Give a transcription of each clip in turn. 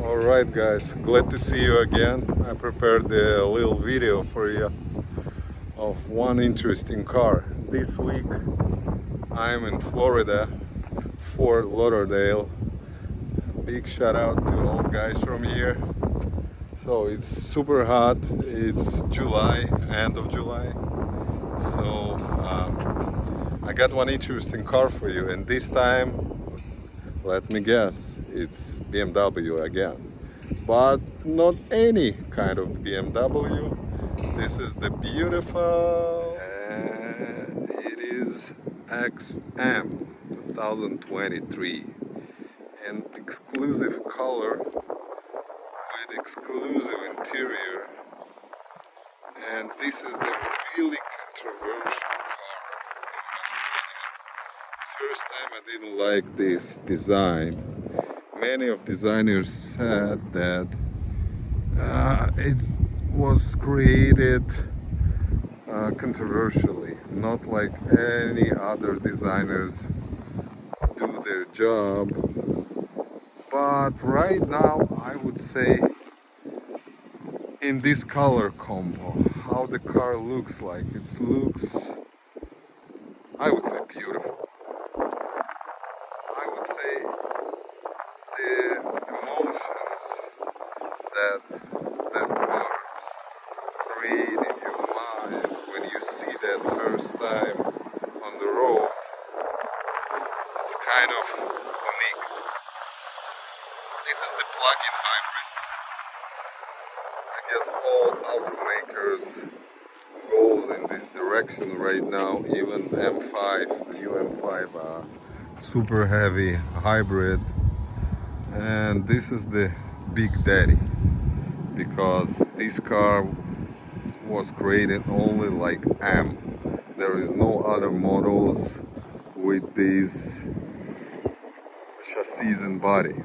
Alright guys, glad to see you again. I prepared a little video for you of one interesting car. This week I'm in Florida, Fort Lauderdale. Big shout out to all guys from here. So it's super hot, it's July, end of July. So I got one interesting car for you, and this time, let me guess, it's BMW again. But not any kind of BMW. This is the beautiful, it is XM 2023. An exclusive color with exclusive interior. And this is the really controversial car. First time I didn't like this design. Many of designers said that it was created controversially, not like any other designers do their job. But right now I would say in this color combo, how the car looks like, it looks, I would say, beautiful. I would say the emotions that car create in your mind when you see that first time on the road, it's kind of unique. This is the plug-in hybrid. I guess all automakers goes in this direction right now. Even M5, the new M5, super heavy hybrid, and this is the big daddy because this car was created only like M. There is no other models with these chassis and body.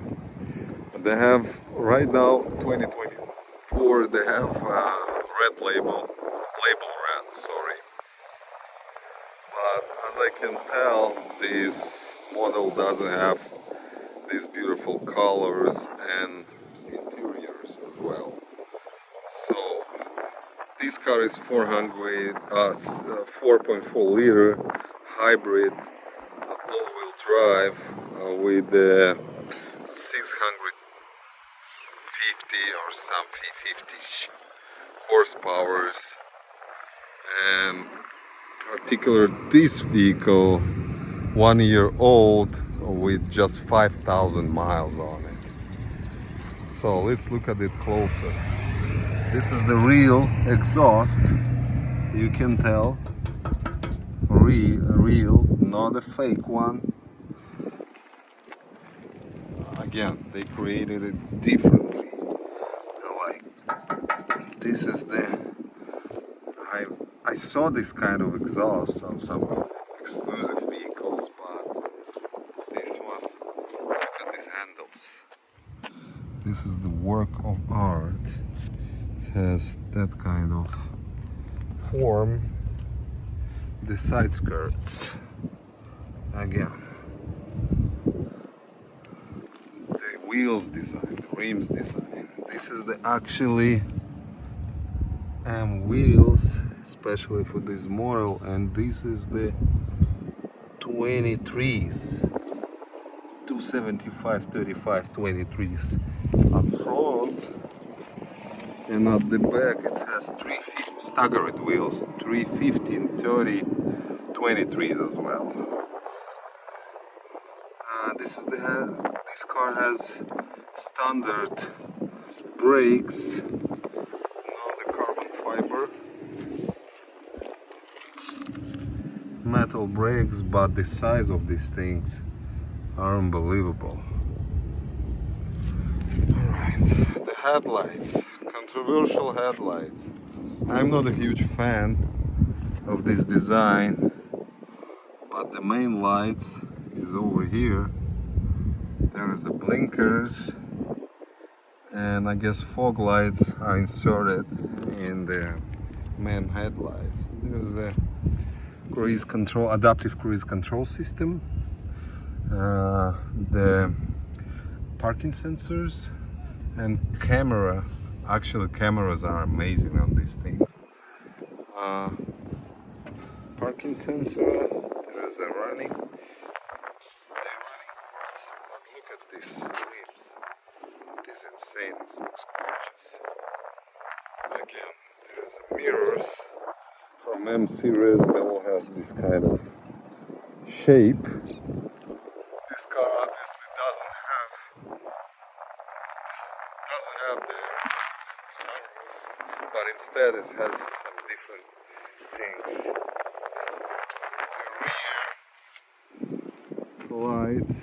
They have right now 2024. They have red label red. Sorry, but as I can tell, this model doesn't have these beautiful colors and interiors as well. So this car is 4.4 liter hybrid all-wheel drive with 650 or some 50 horsepower, and particular this vehicle 1 year old with just 5,000 miles on it. So let's look at it closer. This is the real exhaust, you can tell, real, not a fake one. Again, they created it differently. Like, this is the, I saw this kind of exhaust on some exclusive vehicles, but this one, look at these handles. This is the work of art. It has that kind of form. The side skirts, again, the wheels design, the rims design. This is the actually wheels, especially for this model, and this is the 23s, 275/35 23s at front, and at the back it has 350 staggered wheels, 350 and 30 23s as well. This car has standard brakes, not the carbon fiber, metal brakes, but the size of these things are unbelievable. Alright, the headlights, controversial headlights. I'm not a huge fan of this design, but the main lights is over here. There is the blinkers, and I guess fog lights are inserted in the main headlights. There's the cruise control, adaptive cruise control system, the parking sensors, And actually cameras are amazing on these things. Parking sensor, there is a running. They're running parts. But look at these rims. It is insane, it looks gorgeous. Again, there's mirrors from M series that will have this kind of shape. This car obviously doesn't have the sunroof, but instead it has some different things. The rear lights,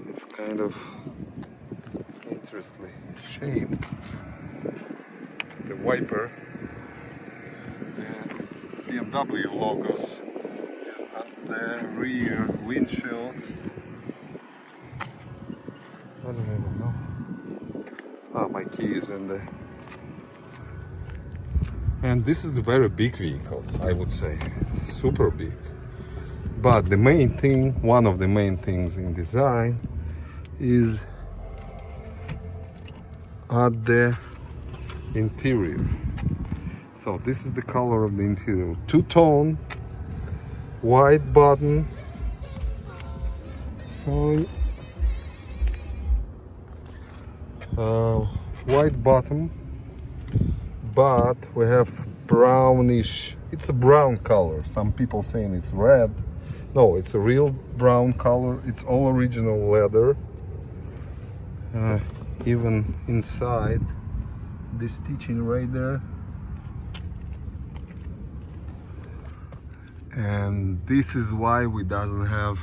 it's kind of interestingly shaped. The wiper, the BMW logos is on the rear windshield. I don't even know. Ah, my key is in there. And this is a very big vehicle, I would say. Super big. But the main thing, one of the main things in design is at the interior. So this is the color of the interior. Two-tone, white button. White bottom, but we have brownish. It's a brown color. Some people saying it's red. No, it's a real brown color. It's all original leather. Even inside, the stitching right there. And this is why we doesn't have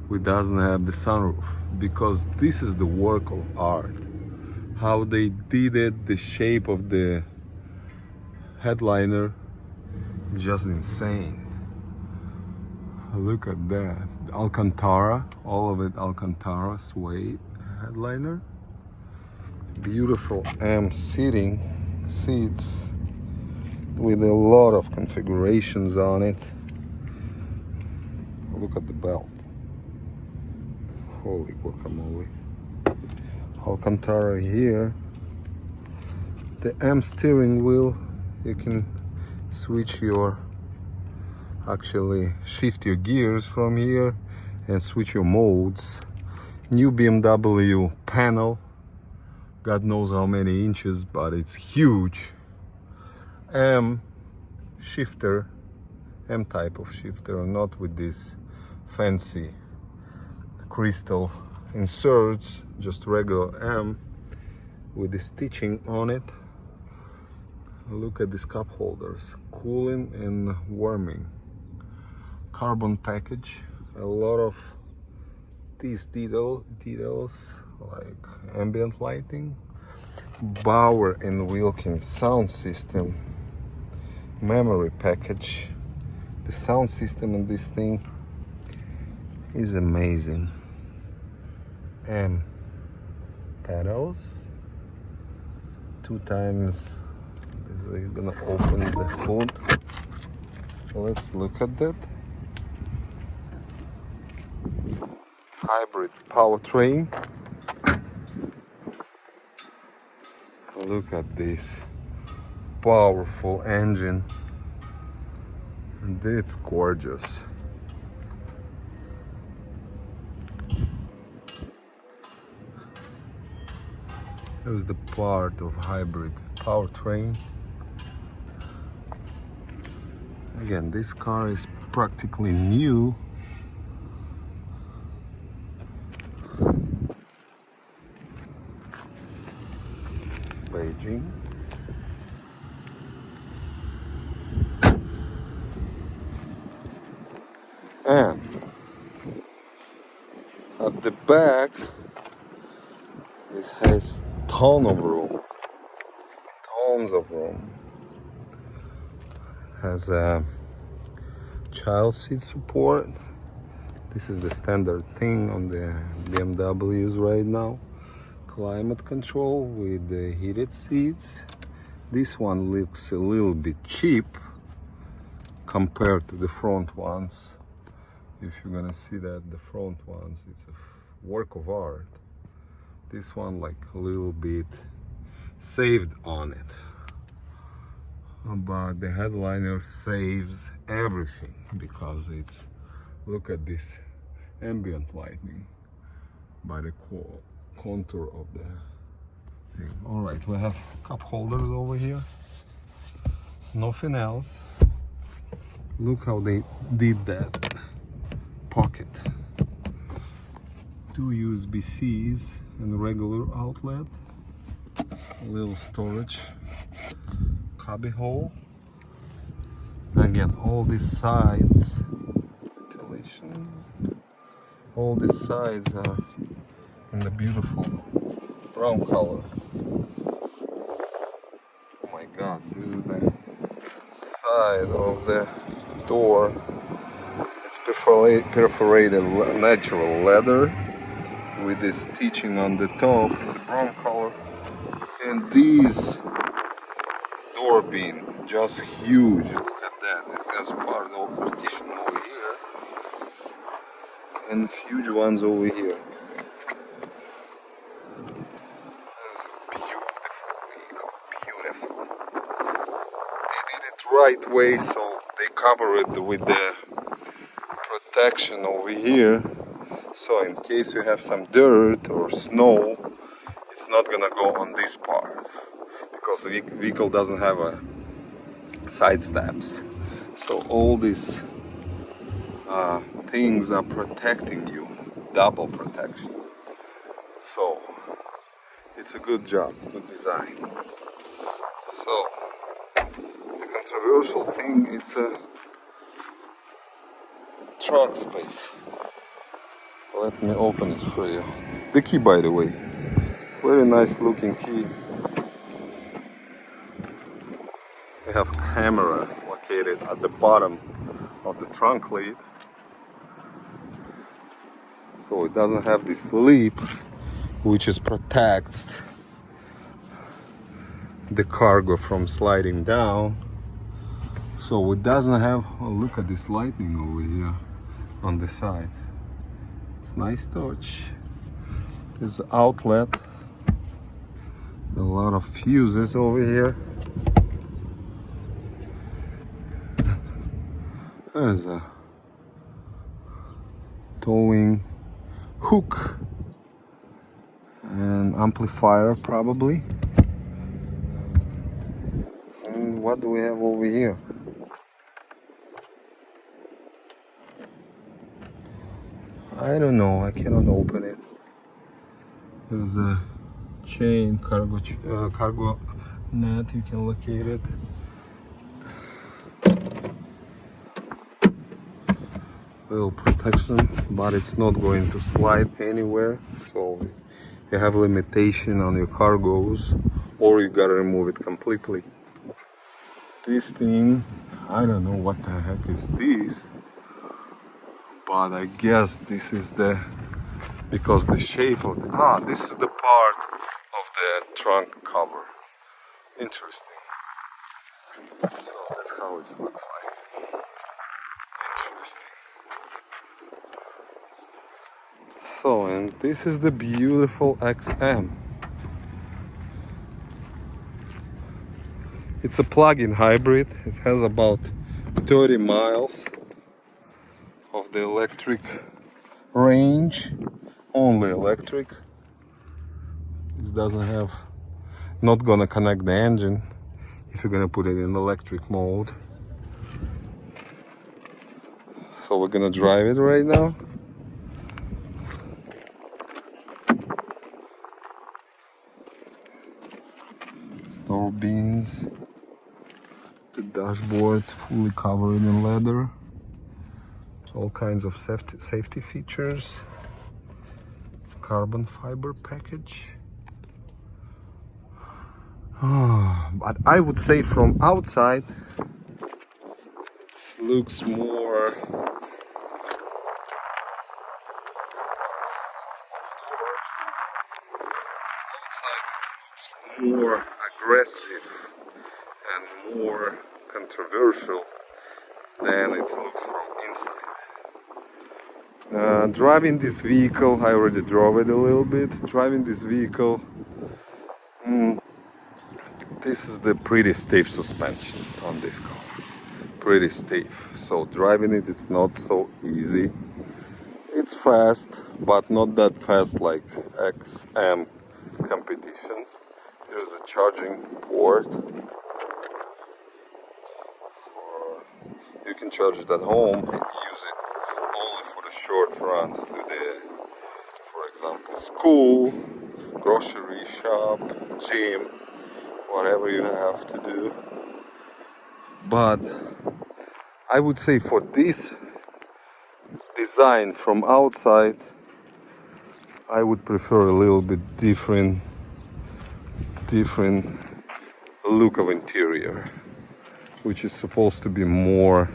the sunroof, because this is the work of art. How they did it, the shape of the headliner, just insane. Look at that. Alcantara, all of it Alcantara suede headliner. Beautiful M seats with a lot of configurations on it. Look at the belt. Holy guacamole. Alcantara here. The M steering wheel, you can switch actually shift your gears from here and switch your modes. New BMW panel, God knows how many inches, but it's huge. M shifter, M type of shifter, not with this fancy crystal inserts, just regular M with the stitching on it. Look at these cup holders, cooling and warming. Carbon package, a lot of these details like ambient lighting. Bauer and Wilkins sound system, memory package. The sound system in this thing is amazing. M pedals, 2 times. They're gonna open the hood. Let's look at that. Hybrid powertrain. Look at this powerful engine, and it's gorgeous. Here's the part of hybrid powertrain. Again, this car is practically new. Beijing. And at the back, it has tons of room. It has a child seat support. This is the standard thing on the BMWs right now. Climate control with the heated seats. This one looks a little bit cheap compared to the front ones. If you're gonna see that, the front ones, it's a work of art. This one like a little bit saved on it, but the headliner saves everything because it's, look at this ambient lighting by the contour of the thing. All right, we have cup holders over here, nothing else. Look how they did that pocket. 2 USB-Cs and regular outlet, a little storage cubby hole. Again, all these sides, ventilations, all these sides are in the beautiful brown color. Oh my god, this is the side of the door. It's perforated natural leather with this stitching on the top in the brown color. And these door beam, just huge. Look at that. It has part of partition over here and huge ones over here. Beautiful vehicle, beautiful. They did it right way, so they cover it with the protection over here. So in case you have some dirt or snow, it's not gonna go on this part because the vehicle doesn't have a side steps. So all these things are protecting you, double protection. So it's a good job, good design. So the controversial thing, it's a trunk space. Let me open it for you. The key, by the way, very nice looking key. We have a camera located at the bottom of the trunk lid, so it doesn't have this lip which is protects the cargo from sliding down. So it doesn't have, oh, look at this lighting over here on the sides. It's nice touch. There's the outlet, a lot of fuses over here. There's a towing hook and amplifier probably. And what do we have over here? I don't know, I cannot open it. There's a chain, cargo net, you can locate it. Little protection, but it's not going to slide anywhere, so you have limitation on your cargos, or you gotta remove it completely. This thing, I don't know what the heck is this, but I guess this is the, because the shape of the, this is the part of the trunk cover. Interesting. So that's how it looks like. Interesting. So, and this is the beautiful XM. It's a plug-in hybrid. It has about 30 miles of the electric range, only electric. This doesn't have, not gonna connect the engine if you're gonna put it in electric mode. So we're gonna drive it right now. Door beams, the dashboard fully covered in leather, all kinds of safety features, carbon fiber package. But I would say from outside it looks more more aggressive and more controversial than it looks from inside. Driving this vehicle, I already drove it a little bit. Driving this vehicle, this is the pretty stiff suspension on this car. Pretty stiff. So driving it is not so easy. It's fast, but not that fast like XM competition. There's a charging port. You can charge it at home and use it only for the short runs to the, for example, school, grocery shop, gym, whatever you have to do. But I would say for this design from outside, I would prefer a little bit different look of interior, which is supposed to be more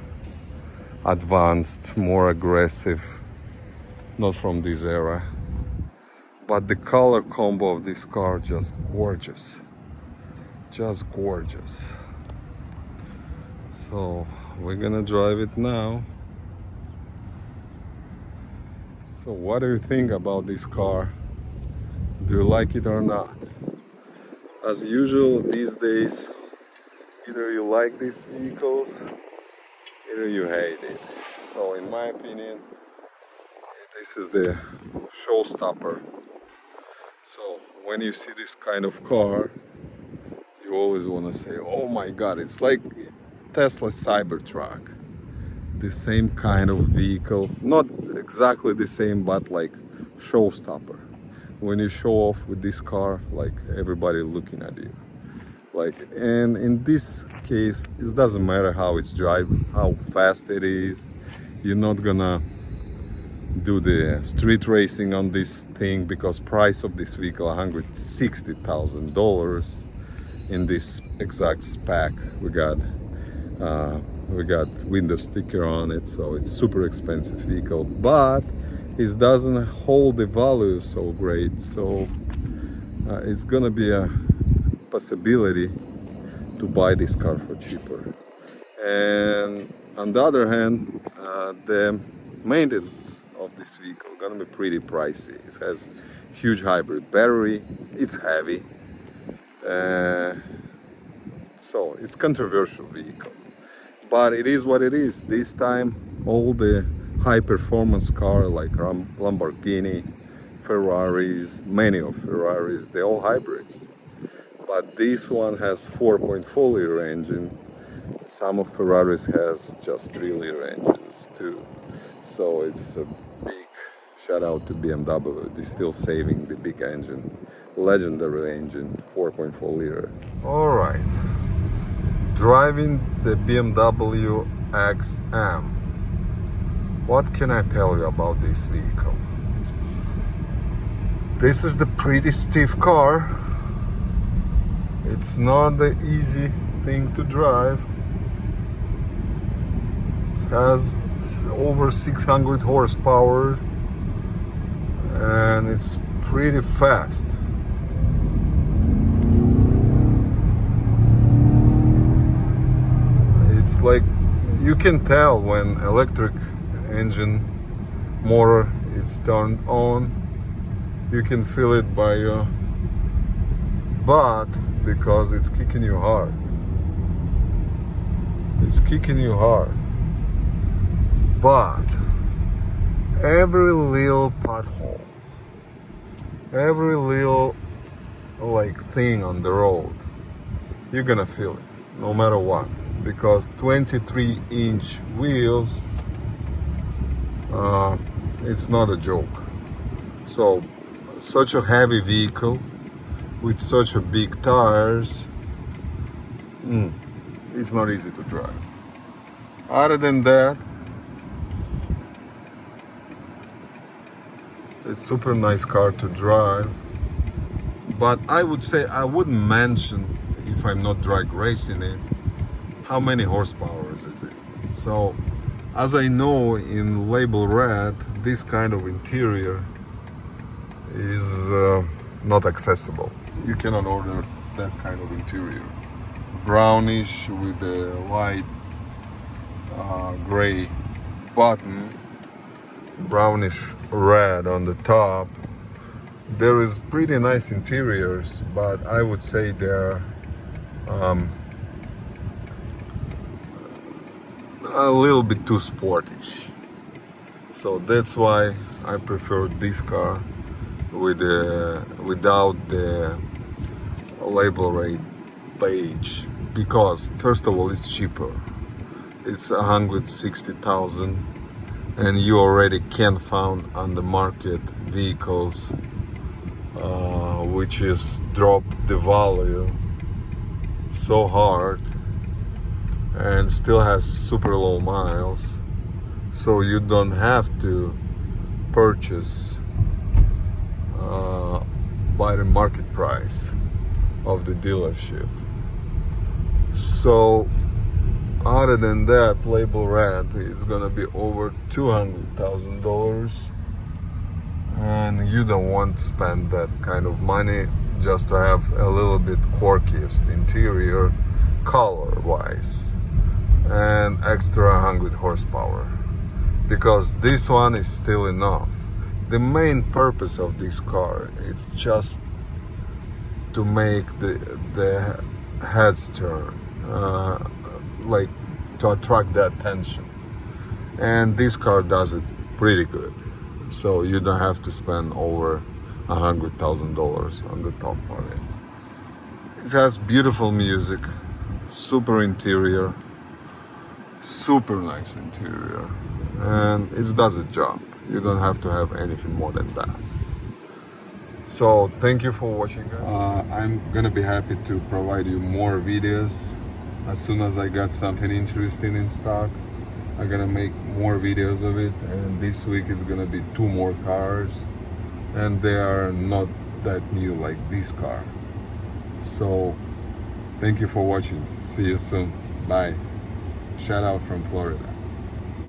advanced, more aggressive, not from this era. But the color combo of this car just gorgeous, just gorgeous. So we're gonna drive it now. So what do you think about this car? Do you like it or not? As usual these days, either you like these vehicles, either you hate it. So in my opinion, this is the showstopper. So when you see this kind of car, you always want to say, oh my god, it's like Tesla Cybertruck. The same kind of vehicle, not exactly the same, but like showstopper. When you show off with this car, like everybody looking at you. Like, and in this case, it doesn't matter how it's driving, how fast it is. You're not gonna do the street racing on this thing because price of this vehicle $160,000 in this exact spec. We got window sticker on it, so it's super expensive vehicle, but it doesn't hold the value so great. So it's gonna be a possibility to buy this car for cheaper. And on the other hand, the maintenance of this vehicle gonna be pretty pricey. It has huge hybrid battery, it's heavy, so it's controversial vehicle, but it is what it is. This time all the high performance car like Lamborghini, Ferraris, many of Ferraris, they're all hybrids. But this one has 4.4 liter engine. Some of Ferraris has just 3 liter engines too. So it's a big shout out to BMW. They're still saving the big engine, legendary engine, 4.4 liter. All right, driving the BMW XM. What can I tell you about this vehicle? This is the pretty stiff car. It's not the easy thing to drive. It has over 600 horsepower and it's pretty fast. It's like you can tell when electric engine motor is turned on. You can feel it by your butt because it's kicking you hard. It's kicking you hard. But every little pothole, every little like thing on the road, you're gonna feel it no matter what, because 23-inch wheels, it's not a joke. So such a heavy vehicle with such a big tires, it's not easy to drive. Other than that, it's super nice car to drive. But I would say I wouldn't mention, if I'm not drag racing it, how many horsepower is it. So as I know in label red, this kind of interior is not accessible. You cannot order that kind of interior. Brownish with a light gray button brownish red on the top. There is pretty nice interiors, but I would say they're a little bit too sportish. So that's why I prefer this car with without the label rate page, because first of all it's cheaper. It's 160,000, and you already can find on the market vehicles which is dropped the value so hard and still has super low miles, so you don't have to purchase by the market price of the dealership. So other than that, label red is gonna be over $200,000, and you don't want to spend that kind of money just to have a little bit quirkiest interior color wise and extra 100 horsepower, because this one is still enough. The main purpose of this car is just to make the heads turn, like to attract the attention, and this car does it pretty good. So you don't have to spend over $100,000 on the top of it. It has beautiful music, super interior, super nice interior, and it does its job. You don't have to have anything more than that. So thank you for watching. I'm gonna be happy to provide you more videos as soon as I got something interesting in stock. I'm gonna make more videos of it, and this week is gonna be 2 more cars, and they are not that new like this car. So thank you for watching. See you soon. Bye. Shout out from Florida.